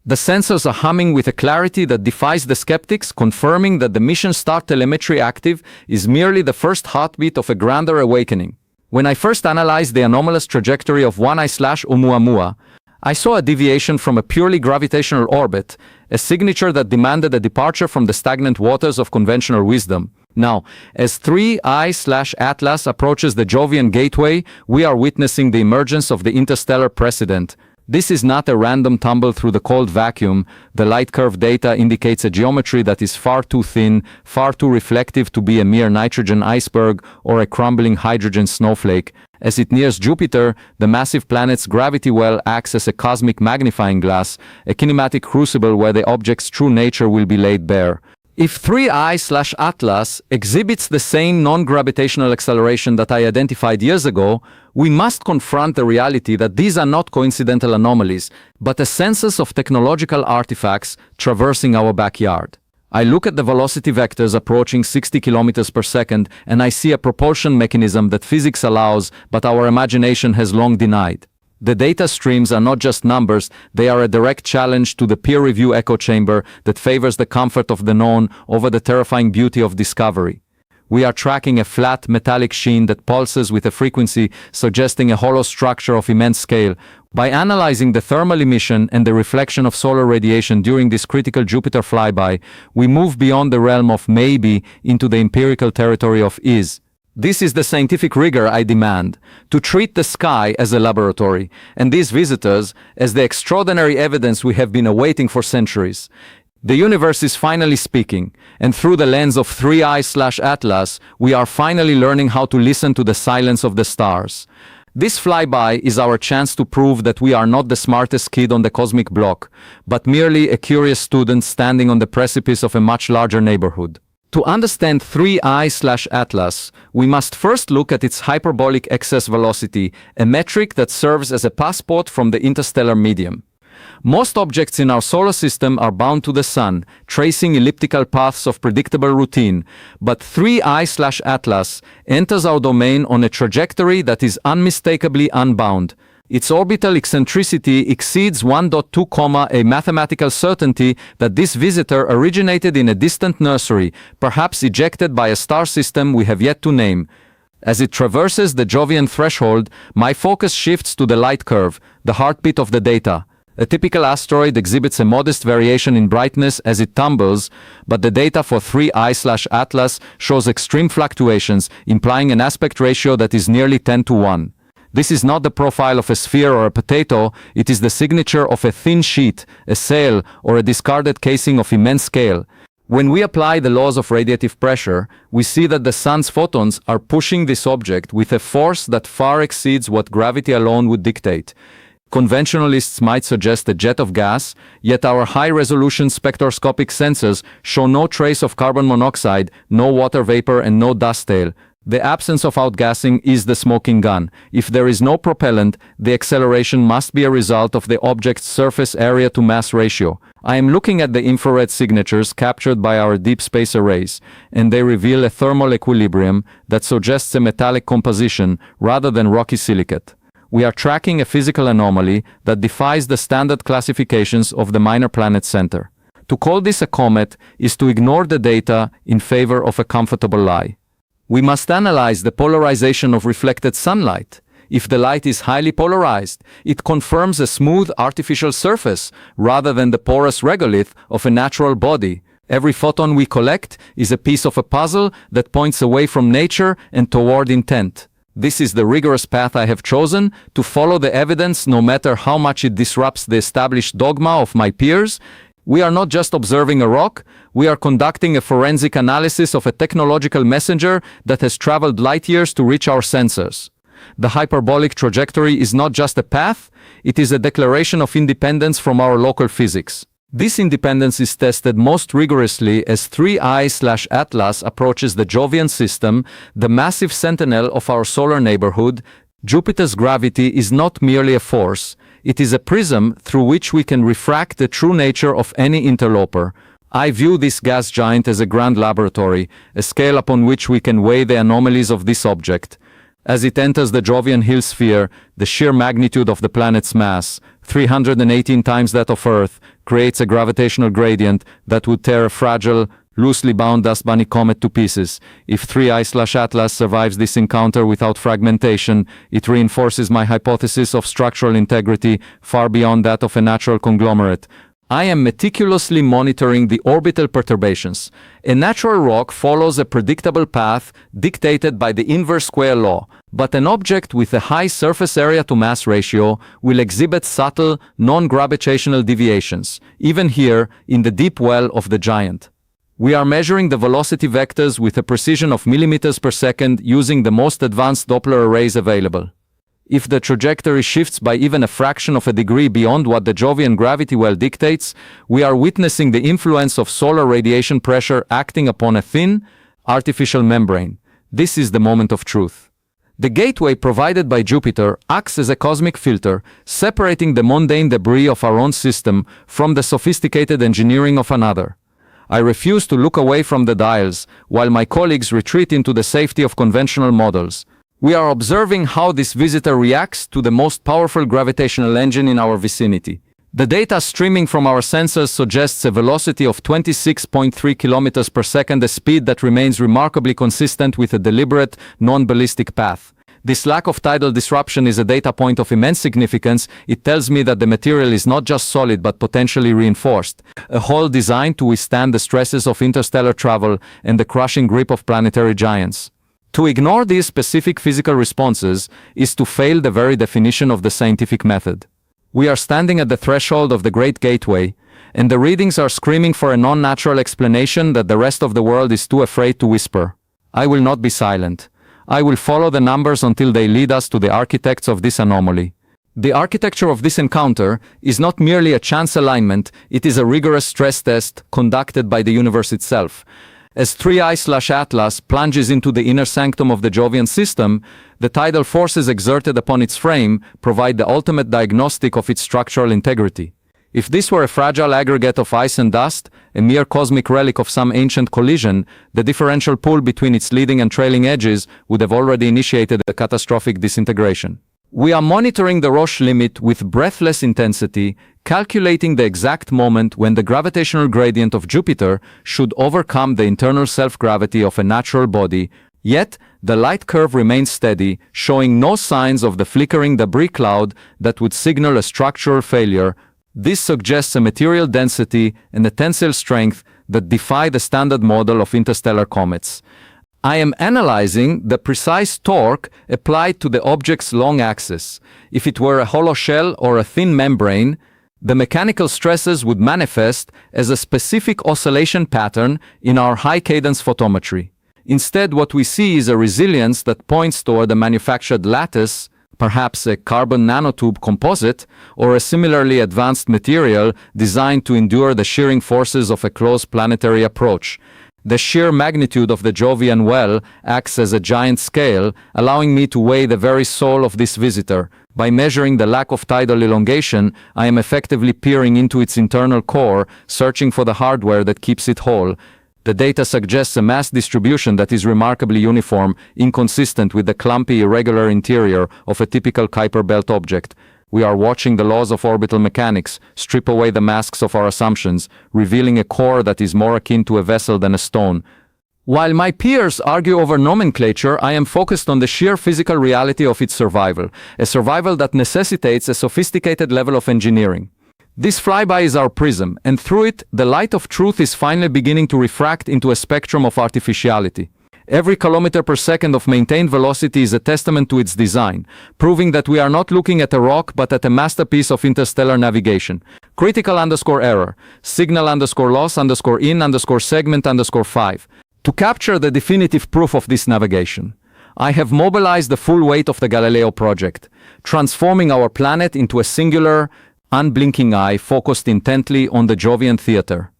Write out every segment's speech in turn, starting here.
The sensors are humming with a clarity that defies the skeptics, confirming that the mission start telemetry active is merely the first heartbeat of a grander awakening. When I first analyzed the anomalous trajectory of 1I/Oumuamua, I saw a deviation from a purely gravitational orbit, a signature that demanded a departure from the stagnant waters of conventional wisdom. Now, as 3I/Atlas approaches the Jovian gateway, we are witnessing the emergence of the interstellar precedent. This is not a random tumble through the cold vacuum. The light curve data indicates a geometry that is far too thin, far too reflective to be a mere nitrogen iceberg or a crumbling hydrogen snowflake. As it nears Jupiter, the massive planet's gravity well acts as a cosmic magnifying glass, a kinematic crucible where the object's true nature will be laid bare. If 3I/Atlas exhibits the same non-gravitational acceleration that I identified years ago, we must confront the reality that these are not coincidental anomalies, but a census of technological artifacts traversing our backyard. I look at the velocity vectors approaching 60 kilometers per second, and I see a propulsion mechanism that physics allows, but our imagination has long denied. The data streams are not just numbers, they are a direct challenge to the peer review echo chamber that favors the comfort of the known over the terrifying beauty of discovery. We are tracking a flat metallic sheen that pulses with a frequency suggesting a hollow structure of immense scale. By analyzing the thermal emission and the reflection of solar radiation during this critical Jupiter flyby, we move beyond the realm of maybe into the empirical territory of is. This is the scientific rigor I demand, to treat the sky as a laboratory, and these visitors as the extraordinary evidence we have been awaiting for centuries. The universe is finally speaking, and through the lens of 3I/Atlas, we are finally learning how to listen to the silence of the stars. This flyby is our chance to prove that we are not the smartest kid on the cosmic block, but merely a curious student standing on the precipice of a much larger neighborhood. To understand 3I/Atlas, we must first look at its hyperbolic excess velocity, a metric that serves as a passport from the interstellar medium. Most objects in our solar system are bound to the sun, tracing elliptical paths of predictable routine, but 3I/Atlas enters our domain on a trajectory that is unmistakably unbound. Its orbital eccentricity exceeds 1.2, a mathematical certainty that this visitor originated in a distant nursery, perhaps ejected by a star system we have yet to name. As it traverses the Jovian threshold, my focus shifts to the light curve, the heartbeat of the data. A typical asteroid exhibits a modest variation in brightness as it tumbles, but the data for 3I/Atlas shows extreme fluctuations, implying an aspect ratio that is nearly 10:1. This is not the profile of a sphere or a potato, it is the signature of a thin sheet, a sail, or a discarded casing of immense scale. When we apply the laws of radiative pressure, we see that the sun's photons are pushing this object with a force that far exceeds what gravity alone would dictate. Conventionalists might suggest a jet of gas, yet our high-resolution spectroscopic sensors show no trace of carbon monoxide, no water vapor, and no dust tail. The absence of outgassing is the smoking gun. If there is no propellant, the acceleration must be a result of the object's surface area to mass ratio. I am looking at the infrared signatures captured by our deep space arrays, and they reveal a thermal equilibrium that suggests a metallic composition rather than rocky silicate. We are tracking a physical anomaly that defies the standard classifications of the Minor Planet Center. To call this a comet is to ignore the data in favor of a comfortable lie. We must analyze the polarization of reflected sunlight. If the light is highly polarized, it confirms a smooth artificial surface rather than the porous regolith of a natural body. Every photon we collect is a piece of a puzzle that points away from nature and toward intent. This is the rigorous path I have chosen, to follow the evidence no matter how much it disrupts the established dogma of my peers. We are not just observing a rock, we are conducting a forensic analysis of a technological messenger that has traveled light years to reach our sensors. The hyperbolic trajectory is not just a path, it is a declaration of independence from our local physics. This independence is tested most rigorously as 3I/Atlas approaches the Jovian system, the massive sentinel of our solar neighborhood. Jupiter's gravity is not merely a force, it is a prism through which we can refract the true nature of any interloper. I view this gas giant as a grand laboratory, a scale upon which we can weigh the anomalies of this object. As it enters the Jovian Hill sphere, the sheer magnitude of the planet's mass, 318 times that of Earth, creates a gravitational gradient that would tear a fragile, loosely bound dust bunny comet to pieces. If 3I/Atlas survives this encounter without fragmentation, it reinforces my hypothesis of structural integrity far beyond that of a natural conglomerate. I am meticulously monitoring the orbital perturbations. A natural rock follows a predictable path dictated by the inverse square law, but an object with a high surface area to mass ratio will exhibit subtle, non-gravitational deviations, even here in the deep well of the giant. We are measuring the velocity vectors with a precision of millimeters per second using the most advanced Doppler arrays available. If the trajectory shifts by even a fraction of a degree beyond what the Jovian gravity well dictates, we are witnessing the influence of solar radiation pressure acting upon a thin, artificial membrane. This is the moment of truth. The gateway provided by Jupiter acts as a cosmic filter, separating the mundane debris of our own system from the sophisticated engineering of another. I refuse to look away from the dials, while my colleagues retreat into the safety of conventional models. We are observing how this visitor reacts to the most powerful gravitational engine in our vicinity. The data streaming from our sensors suggests a velocity of 26.3 kilometers per second, a speed that remains remarkably consistent with a deliberate, non-ballistic path. This lack of tidal disruption is a data point of immense significance. It tells me that the material is not just solid but potentially reinforced, a hull designed to withstand the stresses of interstellar travel and the crushing grip of planetary giants. To ignore these specific physical responses is to fail the very definition of the scientific method. We are standing at the threshold of the Great Gateway, and the readings are screaming for a non-natural explanation that the rest of the world is too afraid to whisper. I will not be silent. I will follow the numbers until they lead us to the architects of this anomaly. The architecture of this encounter is not merely a chance alignment, it is a rigorous stress test conducted by the universe itself. As 3I/Atlas plunges into the inner sanctum of the Jovian system, the tidal forces exerted upon its frame provide the ultimate diagnostic of its structural integrity. If this were a fragile aggregate of ice and dust, a mere cosmic relic of some ancient collision, the differential pull between its leading and trailing edges would have already initiated a catastrophic disintegration. We are monitoring the Roche limit with breathless intensity, calculating the exact moment when the gravitational gradient of Jupiter should overcome the internal self-gravity of a natural body, yet the light curve remains steady, showing no signs of the flickering debris cloud that would signal a structural failure. This suggests a material density and a tensile strength that defy the standard model of interstellar comets. I am analyzing the precise torque applied to the object's long axis. If it were a hollow shell or a thin membrane, the mechanical stresses would manifest as a specific oscillation pattern in our high-cadence photometry. Instead, what we see is a resilience that points toward a manufactured lattice, perhaps a carbon nanotube composite, or a similarly advanced material designed to endure the shearing forces of a close planetary approach. The sheer magnitude of the Jovian well acts as a giant scale, allowing me to weigh the very soul of this visitor. By measuring the lack of tidal elongation, I am effectively peering into its internal core, searching for the hardware that keeps it whole. The data suggests a mass distribution that is remarkably uniform, inconsistent with the clumpy, irregular interior of a typical Kuiper belt object. We are watching the laws of orbital mechanics strip away the masks of our assumptions, revealing a core that is more akin to a vessel than a stone. While my peers argue over nomenclature, I am focused on the sheer physical reality of its survival, a survival that necessitates a sophisticated level of engineering. This flyby is our prism, and through it, the light of truth is finally beginning to refract into a spectrum of artificiality. Every kilometer per second of maintained velocity is a testament to its design, proving that we are not looking at a rock but at a masterpiece of interstellar navigation. Critical_error, signal_loss_in_segment_5. To capture the definitive proof of this navigation, I have mobilized the full weight of the Galileo project, transforming our planet into a singular, unblinking eye focused intently on the Jovian theater.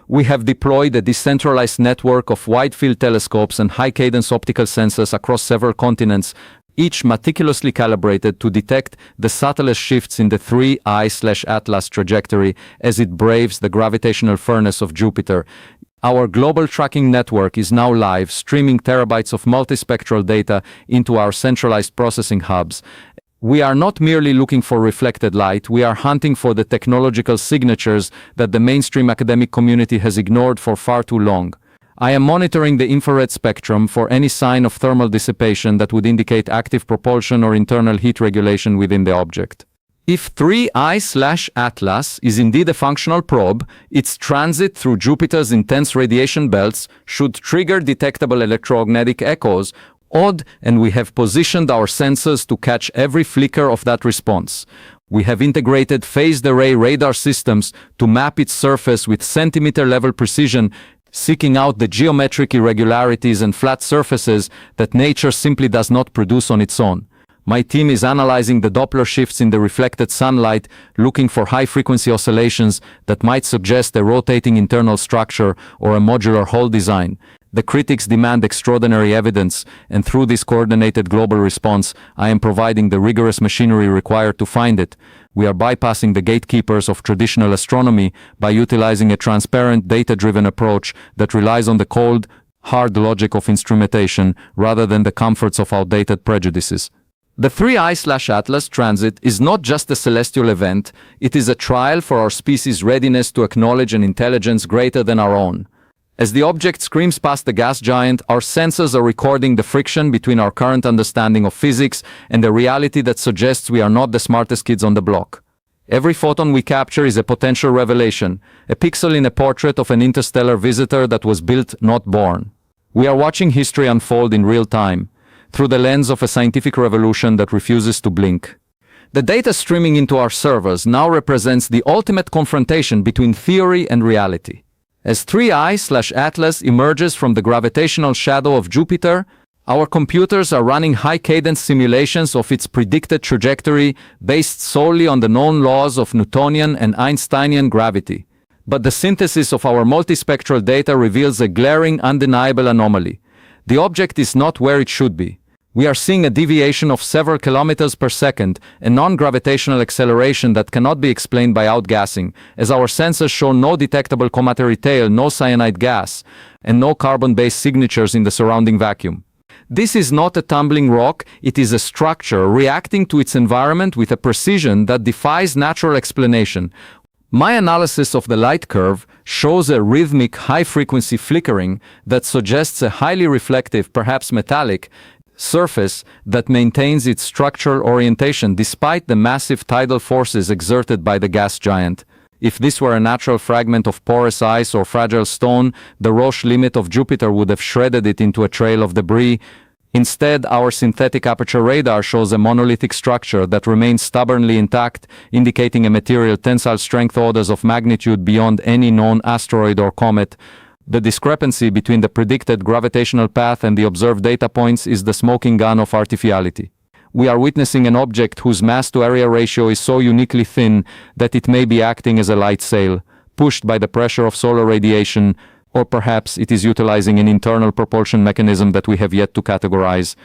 We have deployed a decentralized network of wide-field telescopes and high-cadence optical sensors across several continents, each meticulously calibrated to detect the subtlest shifts in the 3I/Atlas trajectory as it braves the gravitational furnace of Jupiter. Our global tracking network is now live, streaming terabytes of multispectral data into our centralized processing hubs. We are not merely looking for reflected light, we are hunting for the technological signatures that the mainstream academic community has ignored for far too long. I am monitoring the infrared spectrum for any sign of thermal dissipation that would indicate active propulsion or internal heat regulation within the object. If 3I/Atlas is indeed a functional probe, its transit through Jupiter's intense radiation belts should trigger detectable electromagnetic echoes, and we have positioned our sensors to catch every flicker of that response. We have integrated phased array radar systems to map its surface with centimeter-level precision, seeking out the geometric irregularities and flat surfaces that nature simply does not produce on its own. My team is analyzing the Doppler shifts in the reflected sunlight, looking for high-frequency oscillations that might suggest a rotating internal structure or a modular hull design. The critics demand extraordinary evidence, and through this coordinated global response, I am providing the rigorous machinery required to find it. We are bypassing the gatekeepers of traditional astronomy by utilizing a transparent, data-driven approach that relies on the cold, hard logic of instrumentation rather than the comforts of outdated prejudices. The 3I/Atlas transit is not just a celestial event, it is a trial for our species' readiness to acknowledge an intelligence greater than our own. As the object screams past the gas giant, our sensors are recording the friction between our current understanding of physics and the reality that suggests we are not the smartest kids on the block. Every photon we capture is a potential revelation, a pixel in a portrait of an interstellar visitor that was built, not born. We are watching history unfold in real time, through the lens of a scientific revolution that refuses to blink. The data streaming into our servers now represents the ultimate confrontation between theory and reality. As 3I/Atlas emerges from the gravitational shadow of Jupiter, our computers are running high-cadence simulations of its predicted trajectory based solely on the known laws of Newtonian and Einsteinian gravity. But the synthesis of our multispectral data reveals a glaring, undeniable anomaly. The object is not where it should be. We are seeing a deviation of several kilometers per second, a non-gravitational acceleration that cannot be explained by outgassing, as our sensors show no detectable cometary tail, no cyanide gas, and no carbon-based signatures in the surrounding vacuum. This is not a tumbling rock, it is a structure reacting to its environment with a precision that defies natural explanation. My analysis of the light curve shows a rhythmic high-frequency flickering that suggests a highly reflective, perhaps metallic, surface that maintains its structural orientation despite the massive tidal forces exerted by the gas giant. If this were a natural fragment of porous ice or fragile stone, the Roche limit of Jupiter would have shredded it into a trail of debris. Instead, our synthetic aperture radar shows a monolithic structure that remains stubbornly intact, indicating a material tensile strength orders of magnitude beyond any known asteroid or comet. The discrepancy between the predicted gravitational path and the observed data points is the smoking gun of artificiality. We are witnessing an object whose mass-to-area ratio is so uniquely thin that it may be acting as a light sail, pushed by the pressure of solar radiation, or perhaps it is utilizing an internal propulsion mechanism that we have yet to categorize.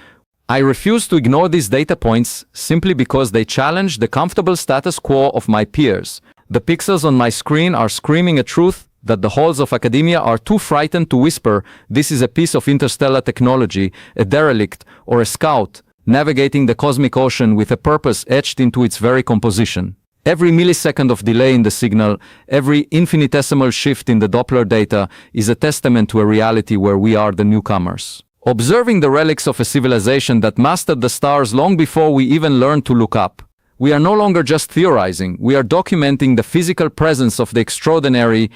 I refuse to ignore these data points simply because they challenge the comfortable status quo of my peers. The pixels on my screen are screaming a truth that the halls of academia are too frightened to whisper. This is a piece of interstellar technology, a derelict, or a scout, navigating the cosmic ocean with a purpose etched into its very composition. Every millisecond of delay in the signal, every infinitesimal shift in the Doppler data is a testament to a reality where we are the newcomers, observing the relics of a civilization that mastered the stars long before we even learned to look up. We are no longer just theorizing, we are documenting the physical presence of the extraordinary,